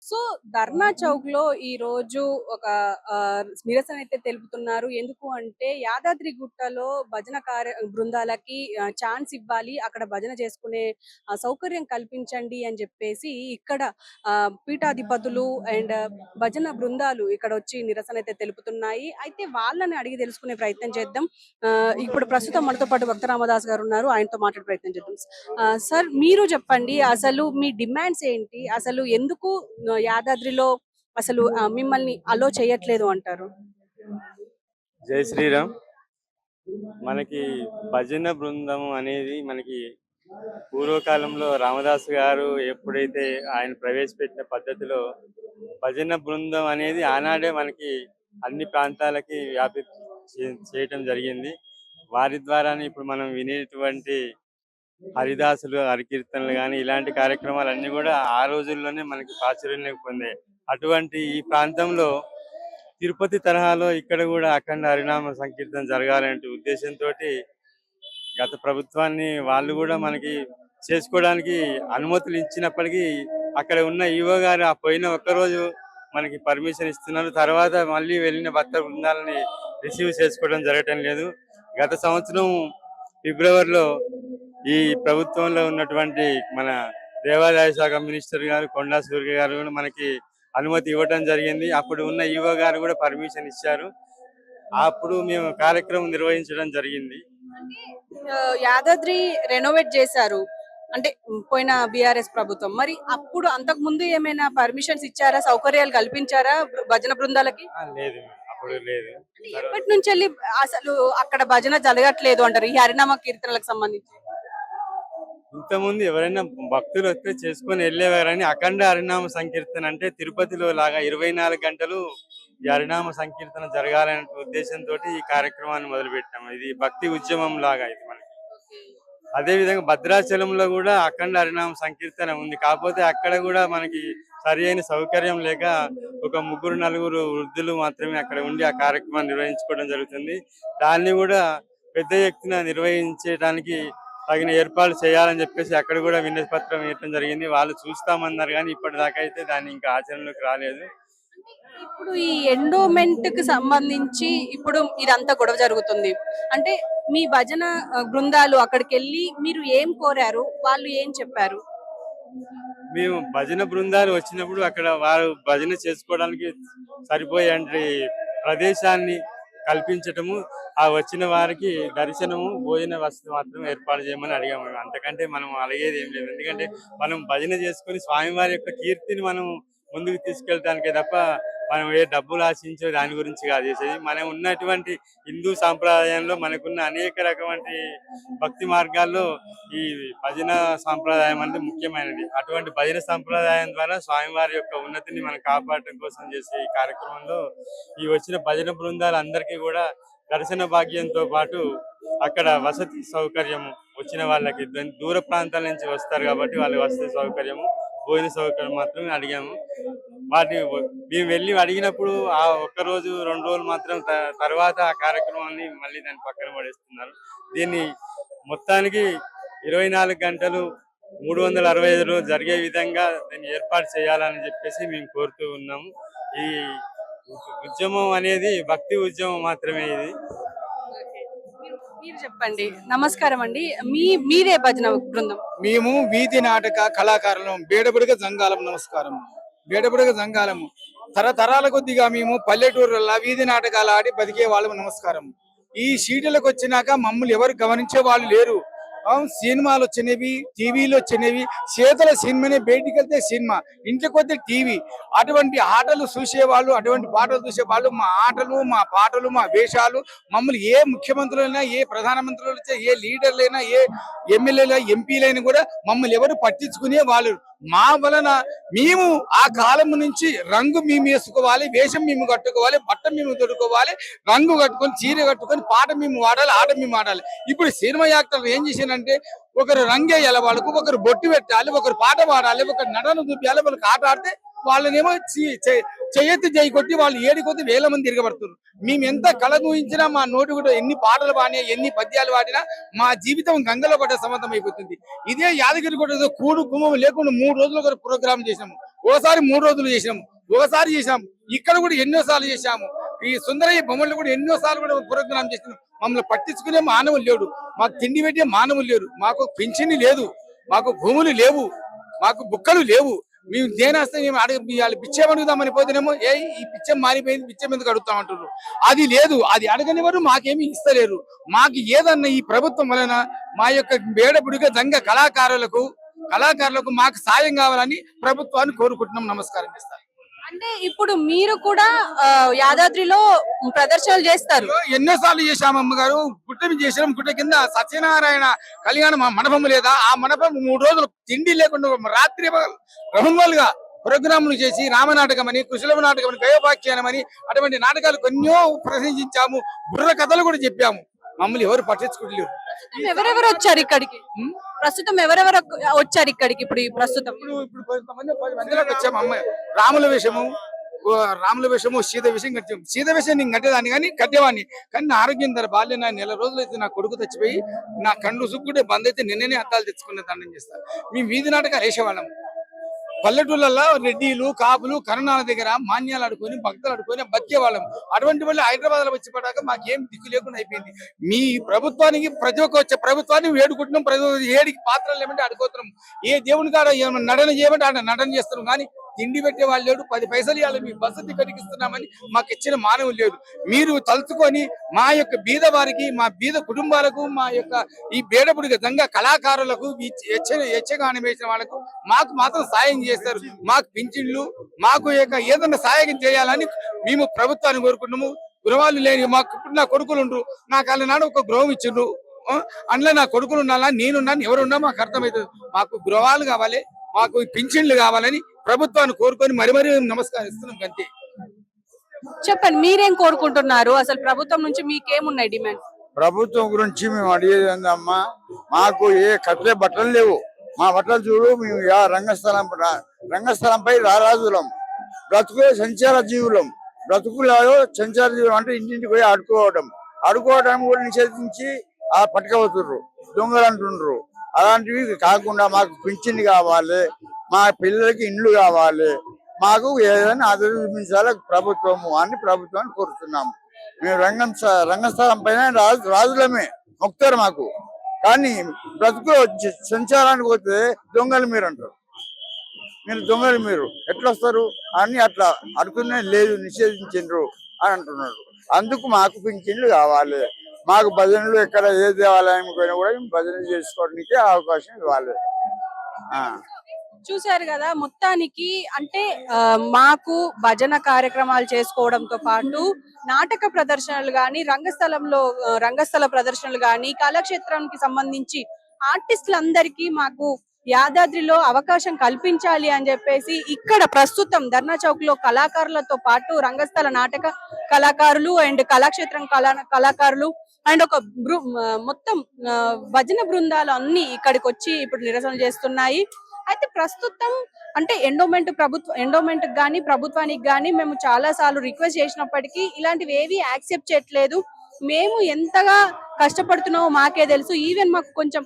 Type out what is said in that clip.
So ధర్నా చౌక్ లో ఈ రోజు ఒక నిరసన అయితే తెలుపుతున్నారు. ఎందుకు అంటే యాదాద్రి గుట్టలో భజన బృందాలకి ఛాన్స్ ఇవ్వాలి, అక్కడ భజన చేసుకునే సౌకర్యం కల్పించండి అని చెప్పేసి ఇక్కడ పీఠాధిపతులు అండ్ భజన బృందాలు ఇక్కడ వచ్చి నిరసన అయితే తెలుపుతున్నాయి. అయితే వాళ్ళని అడిగి తెలుసుకునే ప్రయత్నం చేద్దాం. ఇప్పుడు ప్రస్తుతం మనతో పాటు భక్త రామదాస్ గారు ఉన్నారు, ఆయనతో మాట్లాడే ప్రయత్నం చేద్దాం. సార్, మీరు చెప్పండి, అసలు మీ డిమాండ్స్ ఏంటి? అసలు ఎందుకు యాదాద్రిలో అసలు మిమ్మల్ని అలో చేయట్లేదు అంటారు? జై శ్రీరామ్. మనకి భజన బృందం అనేది మనకి పూర్వకాలంలో రామదాసు గారు ఎప్పుడైతే ఆయన ప్రవేశపెట్టిన పద్ధతిలో భజన బృందం అనేది ఆనాడే మనకి అన్ని ప్రాంతాలకి చేయటం జరిగింది. వారి ద్వారానే ఇప్పుడు మనం వినేటువంటి హరిదాసులు, హరికీర్తనలు కానీ ఇలాంటి కార్యక్రమాలన్నీ కూడా ఆ రోజుల్లోనే మనకి ప్రాచుర్యం పొందాయి. అటువంటి ఈ ప్రాంతంలో తిరుపతి తరహాలో ఇక్కడ కూడా అఖండ హరినామ సంకీర్తన జరగాలనే ఉద్దేశంతో గత ప్రభుత్వాన్ని వాళ్ళు కూడా మనకి చేసుకోవడానికి అనుమతులు ఇచ్చినప్పటికీ అక్కడ ఉన్న ఈవో గారు ఆ పోయిన ఒక్కరోజు మనకి పర్మిషన్ ఇస్తున్నారు. తర్వాత మళ్ళీ వెళ్ళిన భక్త బృందాలని రిసీవ్ చేసుకోవడం జరగటం లేదు. గత సంవత్సరం ఫిబ్రవరిలో ఈ ప్రభుత్వంలో ఉన్నటువంటి మన దేవాదాయ శాఖ మినిస్టర్ గారు కొండా సూర్య గారు కూడా మనకి అనుమతి ఇవ్వటం జరిగింది. అప్పుడు ఉన్న ఈవో గారు కూడా పర్మిషన్ ఇచ్చారు. అప్పుడు మేము కార్యక్రమం నిర్వహించడం జరిగింది. యాదాద్రి రెనోవేట్ చేశారు అంటే పోయిన బిఆర్ఎస్ ప్రభుత్వం. మరి అప్పుడు అంతకు ముందు ఏమైనా పర్మిషన్స్ ఇచ్చారా, సౌకర్యాలు కల్పించారా భజన బృందాలకి? లేదు, అప్పుడు లేదు. ఎప్పటి నుంచి వెళ్ళి అసలు అక్కడ భజన జరగట్లేదు అంటారు ఈ హరినామ కీర్తనలకు సంబంధించి? ఇంతకుముందు ఎవరైనా భక్తులు వస్తే చేసుకొని వెళ్ళేవారని అఖండ హరినామ సంకీర్తన అంటే తిరుపతిలో లాగా 24 గంటలు ఈ హరినామ సంకీర్తన జరగాలనే ఉద్దేశంతో ఈ కార్యక్రమాన్ని మొదలుపెట్టాము. ఇది భక్తి ఉద్యమం లాగా ఇది మనకి. అదే విధంగా భద్రాచలంలో కూడా అఖండ హరినామ సంకీర్తన ఉంది. కాకపోతే అక్కడ కూడా మనకి సరి అయిన సౌకర్యం లేక ఒక 3-4 వృద్ధులు మాత్రమే అక్కడ ఉండి ఆ కార్యక్రమాన్ని నిర్వహించుకోవడం జరుగుతుంది. దాన్ని కూడా పెద్ద ఎత్తున నిర్వహించడానికి తగిన ఏర్పాట్లు చేయాలని చెప్పేసి అక్కడ కూడా వినతి పత్రం ఇవ్వడం జరిగింది. వాళ్ళు చూస్తామన్నారు కానీ ఇప్పటిదాకా అయితే దాన్ని ఇంకా ఆచరణలోకి రాలేదు. ఇప్పుడు ఈ ఎండోమెంట్ కి సంబంధించి ఇప్పుడు ఇదంతా గొడవ జరుగుతుంది అంటే మీ భజన బృందాలు అక్కడికి వెళ్ళి మీరు ఏం కోరారు, వాళ్ళు ఏం చెప్పారు? మేము భజన బృందాలు వచ్చినప్పుడు అక్కడ వారు భజన చేసుకోవడానికి సరిపోయే ప్రదేశాన్ని కల్పించటము, ఆ వచ్చిన వారికి దర్శనము, భోజన వసతి మాత్రం ఏర్పాటు చేయమని అడిగాము. అంతకంటే మనం అడిగేది ఏం లేదు. ఎందుకంటే మనం భజన చేసుకుని స్వామివారి యొక్క కీర్తిని మనం ముందుకు తీసుకెళ్ళటానికే తప్ప మనం ఏ డబ్బులు ఆశించే దాని గురించి కాదు చేసేది. మనం ఉన్నటువంటి హిందూ సాంప్రదాయంలో మనకున్న అనేక రకమైన భక్తి మార్గాల్లో ఈ భజన సాంప్రదాయం అనేది ముఖ్యమైనది. అటువంటి భజన సాంప్రదాయం ద్వారా స్వామివారి యొక్క ఉన్నతిని మనం కాపాడటం కోసం చేసే ఈ కార్యక్రమంలో ఈ వచ్చిన భజన బృందాలు అందరికీ కూడా దర్శన భాగ్యంతో పాటు అక్కడ వసతి సౌకర్యము, వచ్చిన వాళ్ళకి దూర ప్రాంతాల నుంచి వస్తారు కాబట్టి వాళ్ళ వసతి సౌకర్యము, భోజన సౌకర్యం మాత్రమే అడిగాము. వాటిని మేము వెళ్ళి అడిగినప్పుడు ఆ 1 రోజు 2 రోజులు మాత్రం తర్వాత ఆ కార్యక్రమాన్ని మళ్ళీ దాన్ని పక్కన పడేస్తున్నారు. దీన్ని మొత్తానికి 24 గంటలు 365 రోజులు జరిగే విధంగా దీన్ని ఏర్పాటు చేయాలని చెప్పేసి మేము కోరుతూ ఉన్నాము. ఈ ఉద్యమం అనేది భక్తి ఉద్యమం మాత్రమే. ఇది మీరు చెప్పండి. నమస్కారం అండి, మీరే భజన బృందం? మేము వీధి నాటక కళాకారులం, బేడబుడగ జంగాలం. నమస్కారం. బేడబుడగ జంగాలము తరతరాల కొద్దిగా మేము పల్లెటూరుల వీధి నాటకాలు ఆడి బతికే వాళ్ళము. నమస్కారం. ఈ సీట్లకు వచ్చినాక మమ్మల్ని ఎవరు గమనించే వాళ్ళు లేరు. సినిమాలు వచ్చినవి, టీవీలు వచ్చినవి. చేతుల సినిమానే, బయటికి వెళ్తే సినిమా, ఇంటికి వస్తే టీవీ. అటువంటి ఆటలు చూసేవాళ్ళు, అటువంటి పాటలు చూసేవాళ్ళు. మా ఆటలు, మా పాటలు, మా వేషాలు మమ్మల్ని ఏ ముఖ్యమంత్రులైనా, ఏ ప్రధానమంత్రులు, ఏ లీడర్లైనా, ఏ ఎమ్మెల్యేలు, ఎంపీలైనా కూడా మమ్మల్ని ఎవరు పట్టించుకునే వాళ్ళు. మా వలన మేము ఆ కాలం నుంచి రంగు మేము వేసుకోవాలి, వేషం మేము కట్టుకోవాలి, బట్ట మేము తొడుకోవాలి, రంగు కట్టుకొని, చీర కట్టుకొని, పాట మేము వాడాలి, ఆట మేము ఆడాలి. ఇప్పుడు సినిమా యాక్టర్లు ఏం చేశారంటే ఒకరు రంగేయాలి, వాళ్ళకు ఒకరు బొట్టు పెట్టాలి, ఒకరు పాట పాడాలి, ఒకరు నటన చూపించాలి, వాళ్ళకి ఆట ఆడితే వాళ్ళనేమో చేయెత్తి జై కొట్టి వాళ్ళు ఏడికొద్ది వేల మంది తిరగబడుతున్నారు. మేము ఎంత కళ ఊహించినా మా నోటి కూడా ఎన్ని పాటలు పాడినా ఎన్ని పద్యాలు పాడినా మా జీవితం గంగలో పడ్డ సమంతం అయిపోతుంది. ఇదే యాదగిరి గుట్టలో కూడు కుమ్మం లేకుండా 3 రోజులు ఒక ప్రోగ్రామ్ చేసినాము, ఓసారి 3 రోజులు చేసినాము, ఒకసారి చేసాము. ఇక్కడ కూడా ఎన్నోసార్లు చేశాము. ఈ సుందరయ్య బొమ్మలు కూడా ఎన్నోసార్లు కూడా ప్రోగ్రామ్ చేసినాం. మమ్మల్ని పట్టించుకునే మానవులు లేడు, మాకు తిండి పెట్టే మానవులు లేరు, మాకు పింఛని లేదు, మాకు భూములు లేవు, మాకు బుక్కలు లేవు. మేము దేనేస్తే మేము వాళ్ళు పిచ్చం అడుగుదామని పోతేనేమో ఈ పిచ్చం మారిపోయింది, పిచ్చం ఎందుకు అడుగుతామంటారు. అది లేదు, అది అడగనివారు, మాకేమీ ఇస్తలేరు. మాకు ఏదన్నా ఈ ప్రభుత్వం వలన మా యొక్క బేడబుడిగా దంగ కళాకారులకు మాకు సాయం కావాలని ప్రభుత్వాన్ని కోరుకుంటున్నాం. నమస్కారం చేస్తాను. అంటే ఇప్పుడు మీరు కూడా యాదాద్రిలో ప్రదర్శనలు చేస్తారు. ఎన్నోసార్లు చేశాము అమ్మగారు. గుట్ట మీద చేసాం. గుట్ట కింద సత్యనారాయణ కళ్యాణం మండపం లేదా, ఆ మండపం 3 రోజులు తిండి లేకుండా రాత్రి రహంగోలుగా ప్రోగ్రాములు చేసి రామనాటకం అని, కుశలవ నాటకం అని, గయోపాఖ్యానం అని అటువంటి నాటకాలు కొన్నో ప్రదర్శించాము. బుర్ర కథలు కూడా చెప్పాము. మమ్మల్ని ఎవరు పట్టించుకోవట్లేదు. ఎవరెవరు వచ్చారు ఇక్కడికి? ప్రస్తుతం ఎవరెవరు వచ్చారు ఇక్కడికి? ఇప్పుడు ప్రస్తుతం ఇప్పుడు కొంతమంది 10 మందిలోకి వచ్చాము. అమ్మాయి రాముల వేషము సీత వేషం కట్టాము. సీత వేషం నేను కట్టేదాన్ని కానీ కట్టేవాడిని. కానీ నా ఆరోగ్యం ధర బాల్యం, నా నెల రోజులు అయితే నా కొడుకు తెచ్చిపోయి నా కళ్ళు సుక్కుంటే బంద్ అయితే నిన్ననే అద్దాలు తెచ్చుకునే దండం చేస్తాను. మేము వీధి నాటకాలు వేసేవాళ్ళం. పల్లెటూళ్ళల్లో రెడ్డిలు, కాపులు, కరణాల దగ్గర మాన్యాలు ఆడుకొని, భక్తులు ఆడుకొని బతికేవాళ్ళం. అటువంటి వాళ్ళు హైదరాబాద్ లో వచ్చి పడ్డాక మాకేం దిక్కు లేకుండా అయిపోయింది. మీ ప్రభుత్వానికి ప్రతి ఒక్క వచ్చే ప్రభుత్వాన్ని వేడుకుంటున్నాం. ప్రతి ఏడికి పాత్రలు ఏమంటే ఆడుకోతున్నాం. ఏ దేవుని కాడ ఏమన్నా నటన చేయమంటే ఆడ నటన చేస్తున్నాం. కానీ తిండి పెట్టే వాళ్ళు లేడు. 10 పైసలు ఇవ్వాలి, మీ వసతి కనిపిస్తున్నామని మాకు ఇచ్చిన మానవులు లేదు. మీరు తలుచుకొని మా యొక్క బీద వారికి, మా బీద కుటుంబాలకు, మా యొక్క ఈ బేడబుడిగా దంగ కళాకారులకు, యక్షగానం వేసిన వాళ్ళకు మాకు మాత్రం సాయం చేస్తారు. మాకు పింఛన్లు, మాకు ఏదన్నా సాయం చేయాలని మేము ప్రభుత్వాన్ని కోరుకుంటున్నాము. గృహాలు లేని మాకు నా కొడుకులు ఉండ్రు. నాకు వాళ్ళ నాడు ఒక గృహం ఇచ్చిండ్రు. అందులో నా కొడుకులు ఉండాలా, నేనున్నాను, ఎవరున్నా మాకు అర్థమవుతుంది. మాకు గృహాలు కావాలి, మాకు పింఛన్లు కావాలని ప్రభుత్వాన్ని కోరుకొని మరి నమస్కరిస్తున్నాం. అంతే. చెప్పండి, మీరేం కోరుకుంటున్నారు? అసలు ప్రభుత్వం నుంచి మీకేమున్నాయి డిమాండ్? ప్రభుత్వం గురించి మేము అడిగేది ఏందమ్మా, మాకు ఏ కట్టే బట్టలు లేవు. మా బట్టలు చూడు, మేము రంగస్థలంపై రారాజులం, బ్రతుకులే సంచార జీవులం. బ్రతుకులలో సంచార జీవులం అంటే ఇంటింటికి పోయి ఆడుకోవడం కూడా నిషేధించి పట్టుకపోతుర్రు, దొంగలు అంటుండ్రు. అలాంటివి కాకుండా మాకు పింఛన్ కావాలి, మా పిల్లలకి ఇండ్లు కావాలి, మాకు ఏదైనా ఆదరించాలి ప్రభుత్వము అని ప్రభుత్వాన్ని కోరుతున్నాము. మేము రంగస్థలం పైన రాజులమే మొక్తారు మాకు. కానీ బ్రతుకు సంచారానికి పోతే దొంగలు మీరు అంటారు. మీరు దొంగలు మీరు ఎట్లా వస్తారు అని అట్లా అడుగునే లేదు, నిషేధించండ్రు అని అంటున్నారు. అందుకు మాకు పింఛన్లు కావాలి. మాకు భజనలు ఎక్కడ ఏ దేవాలయం పోయినా కూడా భజన చేసుకోవడానికి అవకాశం ఇవ్వాలి. చూశారు కదా, మొత్తానికి అంటే మాకు భజన కార్యక్రమాలు చేసుకోవడంతో పాటు నాటక ప్రదర్శనలు గాని, రంగస్థల ప్రదర్శనలు గాని, కళాక్షేత్రానికి సంబంధించి ఆర్టిస్టులందరికీ మాకు యాదాద్రిలో అవకాశం కల్పించాలి అని చెప్పేసి ఇక్కడ ప్రస్తుతం ధర్నా చౌక్ లో కళాకారులతో పాటు రంగస్థల నాటక కళాకారులు అండ్ కళాక్షేత్రం కళాకారులు అండ్ ఒక మొత్తం భజన బృందాలు అన్ని ఇక్కడికి వచ్చి ఇప్పుడు నిరసన చేస్తున్నాయి. అయితే ప్రస్తుతం అంటే ఎండోమెంట్ గానీ ప్రభుత్వానికి గానీ మేము చాలా సార్లు రిక్వెస్ట్ చేసినప్పటికీ ఇలాంటివి ఏవి యాక్సెప్ట్ చేయట్లేదు. మేము ఎంతగా కష్టపడుతున్నామో మాకే తెలుసు. ఈవెన్ మాకు కొంచెం